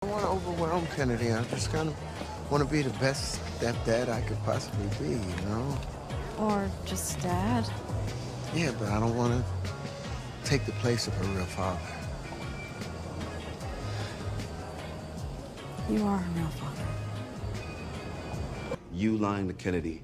I don't want to overwhelm Kennedy. I just kind of want to be the best stepdad I could possibly be, you know? Or just dad. Yeah, but I don't want to take the place of her real father. You are her real father. You lying to Kennedy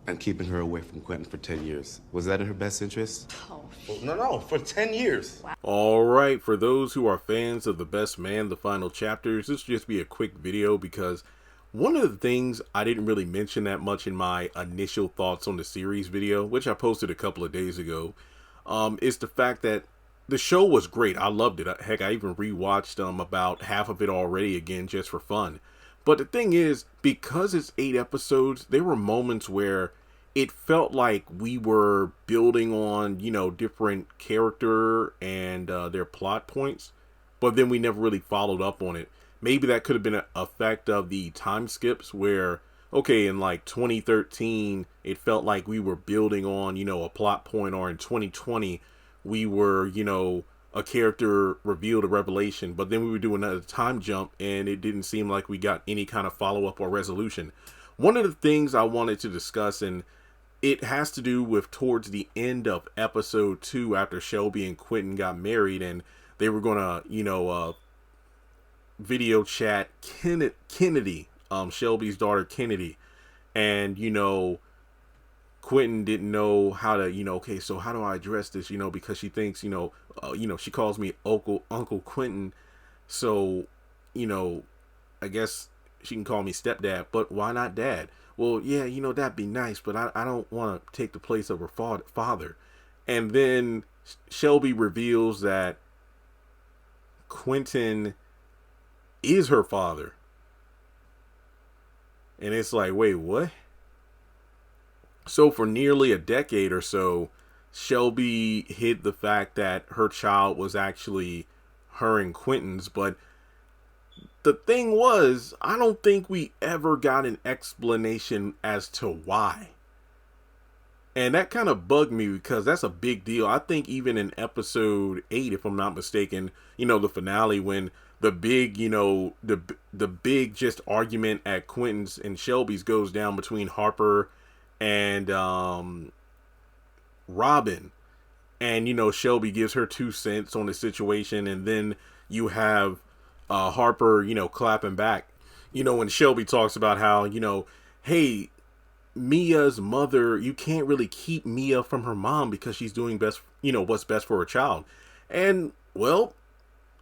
and keeping her away from Quentin for 10 years. Was that in her best interest? Oh, No, for 10 years. wow. Alright, for those who are fans of The Best Man, the final chapters, this will just be a quick video because one of the things I didn't really mention that much in my initial thoughts on the series video, which I posted a couple of days ago, is the fact that the show was great. I loved it. Heck, I even rewatched about half of it already again just for fun. But the thing is, because it's 8 episodes, there were moments where it felt like we were building on, different character and their plot points, but then we never really followed up on it. Maybe that could have been an effect of the time skips where, okay, in like 2013, it felt like we were building on, a plot point, or in 2020, we were, a character revealed a revelation, but then we were doing another time jump and it didn't seem like we got any kind of follow-up or resolution. One of the things I wanted to discuss, and it has to do with towards the end of episode 2, after Shelby and Quentin got married and they were gonna, video chat Kennedy, Shelby's daughter Kennedy, and Quentin didn't know how to, okay, so how do I address this, because she thinks, she calls me Uncle Quentin, so, I guess she can call me stepdad, but why not dad? Well, yeah, that'd be nice, but I don't want to take the place of her father. And then Shelby reveals that Quentin is her father. And it's like, wait, what? So for nearly a decade or so, Shelby hid the fact that her child was actually her and Quentin's, but the thing was, I don't think we ever got an explanation as to why. And that kind of bugged me because that's a big deal. I think even in episode 8, if I'm not mistaken, the finale, when the big, the big just argument at Quentin's and Shelby's goes down between Harper and Robin. And, Shelby gives her 2 cents on the situation, and then you have Harper, clapping back, when Shelby talks about how, hey, Mia's mother, you can't really keep Mia from her mom because she's doing best, what's best for her child. And, well,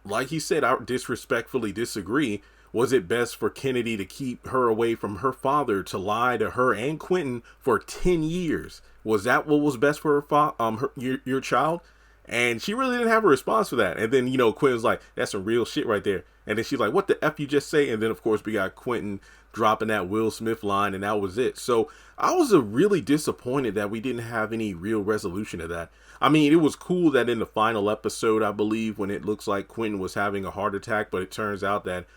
like he said, I disrespectfully disagree. Was it best for Kennedy to keep her away from her father, to lie to her and Quentin for 10 years? Was that what was best for your child? And she really didn't have a response for that. And then, Quentin's like, that's some real shit right there. And then she's like, what the F you just say? And then, of course, we got Quentin dropping that Will Smith line, and that was it. So I was really disappointed that we didn't have any real resolution of that. I mean, it was cool that in the final episode, I believe, when it looks like Quentin was having a heart attack, but it turns out that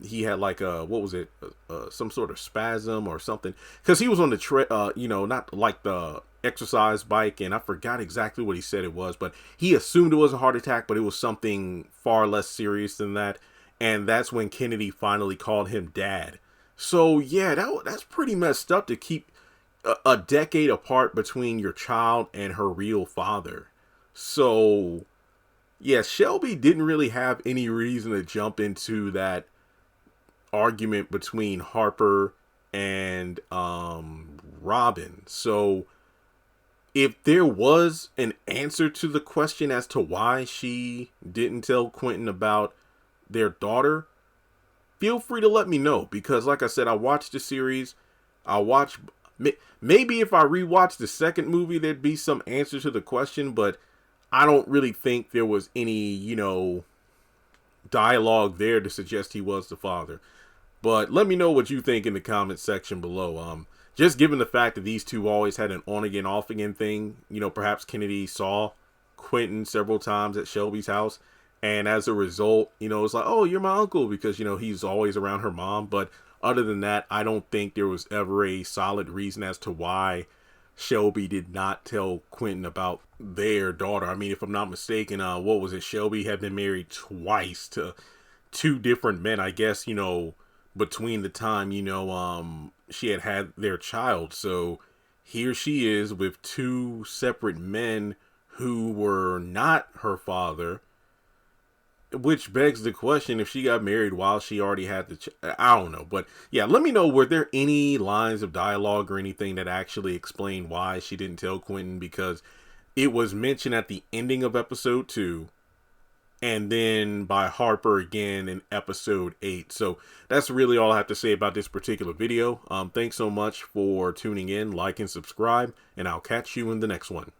he had like some sort of spasm or something, because he was on the not like the exercise bike, and I forgot exactly what he said it was, but he assumed it was a heart attack, but it was something far less serious than that. And that's when Kennedy finally called him dad. So yeah, that's pretty messed up to keep a decade apart between your child and her real father. So yeah, Shelby didn't really have any reason to jump into that argument between Harper and Robin. So if there was an answer to the question as to why she didn't tell Quentin about their daughter, feel free to let me know, because like I said, I watched the series. Maybe if I rewatch the second movie, there'd be some answer to the question, but I don't really think there was any, dialogue there to suggest he was the father. But let me know what you think in the comments section below. Just given the fact that these two always had an on again, off again thing, perhaps Kennedy saw Quentin several times at Shelby's house, and as a result, it's like, oh, you're my uncle, because, he's always around her mom. But other than that, I don't think there was ever a solid reason as to why Shelby did not tell Quentin about their daughter. I mean, if I'm not mistaken, what was it? Shelby had been married twice to two different men, I guess, you know, between the time, you know, she had their child. So here she is with two separate men who were not her father, which begs the question, if she got married while she already had the I don't know. But yeah, let me know, were there any lines of dialogue or anything that actually explained why she didn't tell Quentin? Because it was mentioned at the ending of episode 2, and then by Harper again in episode 8. So that's really all I have to say about this particular video. Thanks so much for tuning in, like and subscribe, and I'll catch you in the next one.